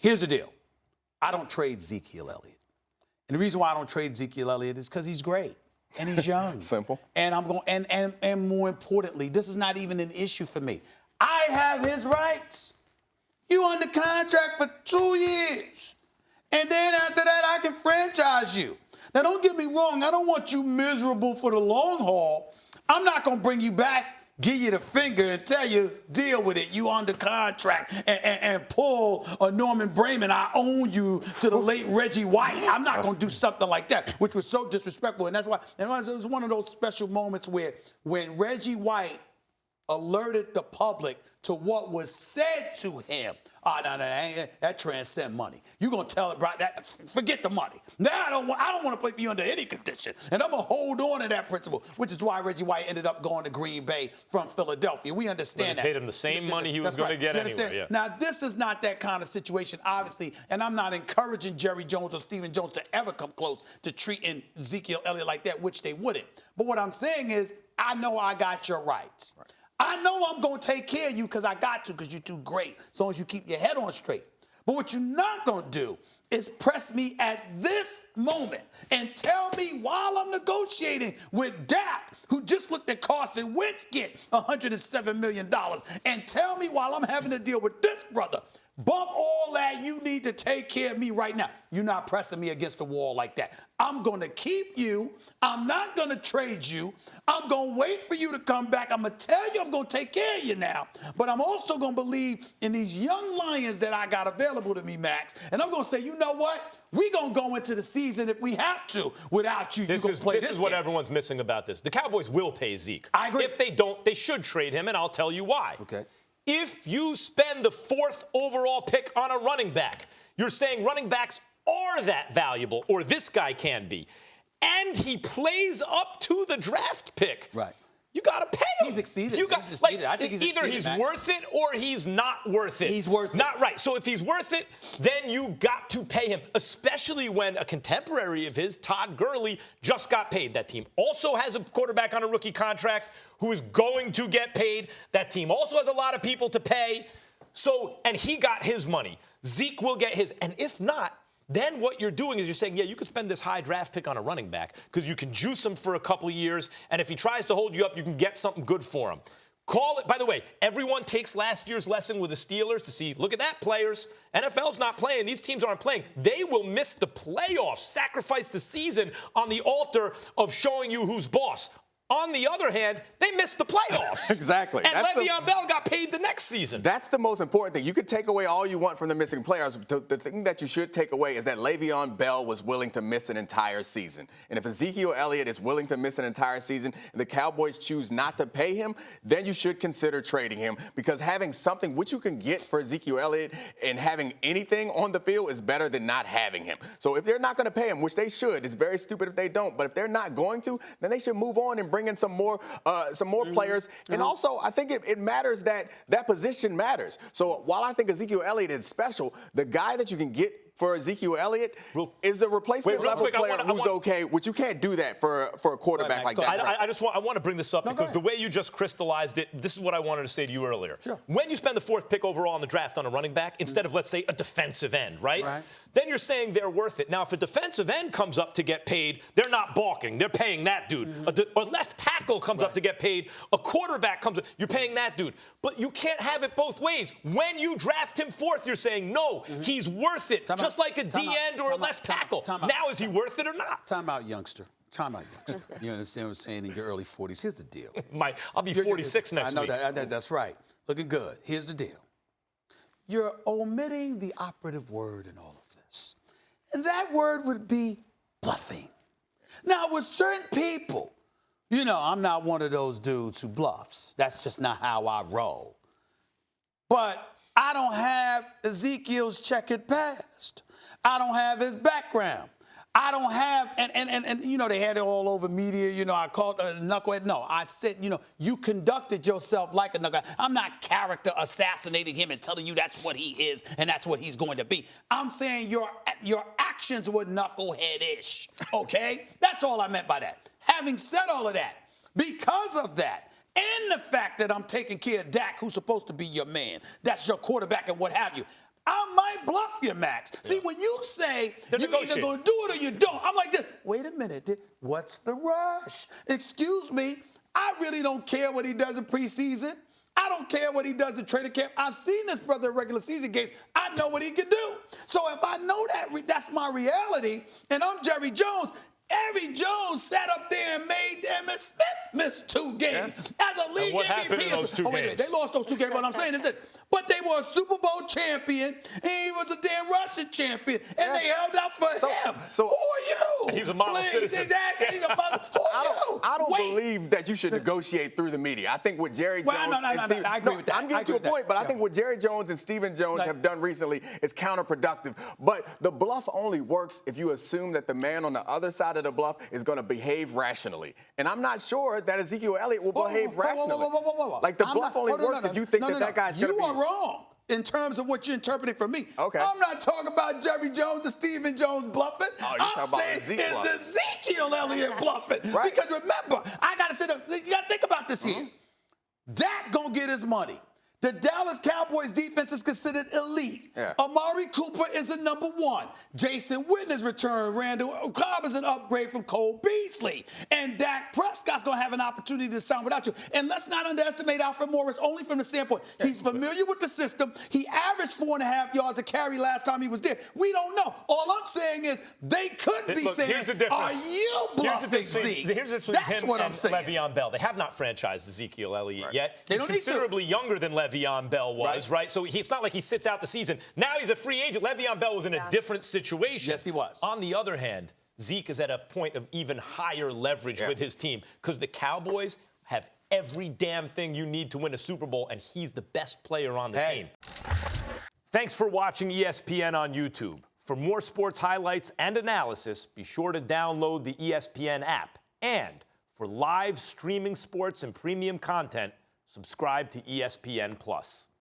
Here's the deal. I don't trade Ezekiel Elliott. And the reason why I don't trade Ezekiel Elliott is because he's great and he's young. Simple. And I'm going and more importantly, this is not even an issue for me. I have his rights. You under contract for 2 years. And then after that, I can franchise you. Now, don't get me wrong. I don't want you miserable for the long haul. I'm not going to bring you back, give you the finger, and tell you, deal with it. You under contract and pull a Norman Brayman. I own you to the late Reggie White. I'm not going to do something like that, which was so disrespectful. And that's why it was one of those special moments where when Reggie White alerted the public to what was said to him. Oh, no, that transcends money. You're going to tell it, right? Forget the money. Now I don't want to play for you under any condition. And I'm going to hold on to that principle, which is why Reggie White ended up going to Green Bay from Philadelphia. We understand that. Paid him the same money he was going to get anyway. Yeah. Now, this is not that kind of situation, obviously, and I'm not encouraging Jerry Jones or Stephen Jones to ever come close to treating Ezekiel Elliott like that, which they wouldn't. But what I'm saying is, I know I got your rights. Right. I know I'm going to take care of you because I got to, because you're too great, as long as you keep your head on straight. But what you're not going to do is press me at this moment and tell me while I'm negotiating with Dak, who just looked at Carson Wentz get $107 million, and tell me while I'm having to deal with this brother, bump all that, you need to take care of me right now. You're not pressing me against the wall like that. I'm going to keep you. I'm not going to trade you. I'm going to wait for you to come back. I'm going to tell you I'm going to take care of you now. But I'm also going to believe in these young lions that I got available to me, Max. And I'm going to say, you know what? We're going to go into the season if we have to without you. This is what everyone's missing about this. The Cowboys will pay Zeke. I agree. If they don't, they should trade him, and I'll tell you why. Okay. If you spend the 4th overall pick on a running back, you're saying running backs are that valuable, or this guy can be, and he plays up to the draft pick. Right. You got to pay him. He's exceeded. I think either he's worth it or he's not worth it. He's worth it. Not right. So if he's worth it, then you got to pay him, especially when a contemporary of his, Todd Gurley, just got paid. That team also has a quarterback on a rookie contract who is going to get paid. That team also has a lot of people to pay. So, and he got his money. Zeke will get his. And if not, then what you're doing is you're saying, yeah, you could spend this high draft pick on a running back because you can juice him for a couple of years, and if he tries to hold you up, you can get something good for him. Call it, by the way, everyone takes last year's lesson with the Steelers to see, look at that, players. NFL's not playing. These teams aren't playing. They will miss the playoffs, sacrifice the season on the altar of showing you who's boss. On the other hand, they missed the playoffs. Exactly. And Le'Veon Bell got paid the next season. That's the most important thing. You could take away all you want from the missing players. The thing that you should take away is that Le'Veon Bell was willing to miss an entire season. And if Ezekiel Elliott is willing to miss an entire season and the Cowboys choose not to pay him, then you should consider trading him, because having something which you can get for Ezekiel Elliott and having anything on the field is better than not having him. So if they're not going to pay him, which they should, it's very stupid if they don't, but if they're not going to, then they should move on and bring in some more players. And also, I think it matters that position matters. So while I think Ezekiel Elliott is special, the guy that you can get for Ezekiel Elliott is a replacement level player who's okay, which you can't do that for a quarterback like that. I want to bring this up because the way you just crystallized it, this is what I wanted to say to you earlier. Sure. When you spend the 4th pick overall in the draft on a running back, instead of, let's say, a defensive end, right? Then you're saying they're worth it. Now, if a defensive end comes up to get paid, they're not balking. They're paying that dude. A left tackle comes up to get paid. A quarterback comes up, you're paying that dude. But you can't have it both ways. When you draft him 4th, you're saying, no, he's worth it. Just like a D-end or a left tackle. Now, is he worth it or not? Time out, youngster. Time out, youngster. You understand what I'm saying? In your early 40s. Here's the deal. I'll be 46 next week. I know that's right. Looking good. Here's the deal. You're omitting the operative word in all of this. And that word would be bluffing. Now, with certain people, you know, I'm not one of those dudes who bluffs. That's just not how I roll. But I don't have Ezekiel's checkered past. I don't have his background. I don't have, and you know, they had it all over media, you know, I called a knucklehead. No, I said, you know, you conducted yourself like a knucklehead. I'm not character assassinating him and telling you that's what he is and that's what he's going to be. I'm saying your actions were knucklehead-ish, okay? That's all I meant by that. Having said all of that, because of that, and the fact that I'm taking care of Dak, who's supposed to be your man, that's your quarterback and what have you, I might bluff you, Max. See, when you say They're you either negotiating. going to do it or you don't, I'm like this. Wait a minute. What's the rush? Excuse me. I really don't care what he does in preseason. I don't care what he does in training camp. I've seen this brother in regular season games. I know what he can do. So if I know that, that's my reality, and I'm Jerry Jones. Jerry Jones sat up there and made Emmitt Smith miss 2 games as a league And what MVP. happened in those 2 Wait a minute. games? They lost those 2 games. What I'm saying is this. But they were a Super Bowl champion, and he was a damn Russian champion, and they held out for him. so- who are you? He's a model citizen. Exactly. He's a model. Who are you? I don't Wait. believe that you should negotiate through the media. I think what Jerry Jones Well, no, and Steve, I agree with that. I'm getting I to agree a with that. point, but I Yeah. think what Jerry Jones and Stephen Jones have done recently is counterproductive. But the bluff only works if you assume that the man on the other side of the bluff is going to behave rationally. And I'm not sure that Ezekiel Elliott will behave rationally. Like the bluff only works if you think that guy's going to be. You are wrong in terms of what you're interpreting from me. Okay. I'm not talking about Jerry Jones and Stephen Jones bluffing. Oh, you're I'm talking about saying Zeke bluffing. it's Ezekiel Elliott bluffing. Right. Because remember, I got to sit up. You got to think about this here. Dak gonna get his money. The Dallas Cowboys defense is considered elite. Yeah. Amari Cooper is the number 1. Jason Witten's return. Randall Cobb is an upgrade from Cole Beasley. And Dak Prescott's going to have an opportunity to sound without you. And let's not underestimate Alfred Morris only from the standpoint he's familiar with the system. He averaged 4.5 yards a carry last time he was there. We don't know. All I'm saying is they could be Look, saying, here's the difference. are you bluffing, Zeke? Here's the difference That's between him what I'm and saying. Le'Veon Bell. They have not franchised Ezekiel Elliott yet. They He's don't need to. considerably younger than Le'Veon Bell was, right? So it's not like he sits out the season. Now he's a free agent. Le'Veon Bell was in a different situation. Yes, he was. On the other hand, Zeke is at a point of even higher leverage with his team because the Cowboys have every damn thing you need to win a Super Bowl, and he's the best player on the team. Thanks for watching ESPN on YouTube. For more sports highlights and analysis, be sure to download the ESPN app. And for live streaming sports and premium content, subscribe to ESPN+.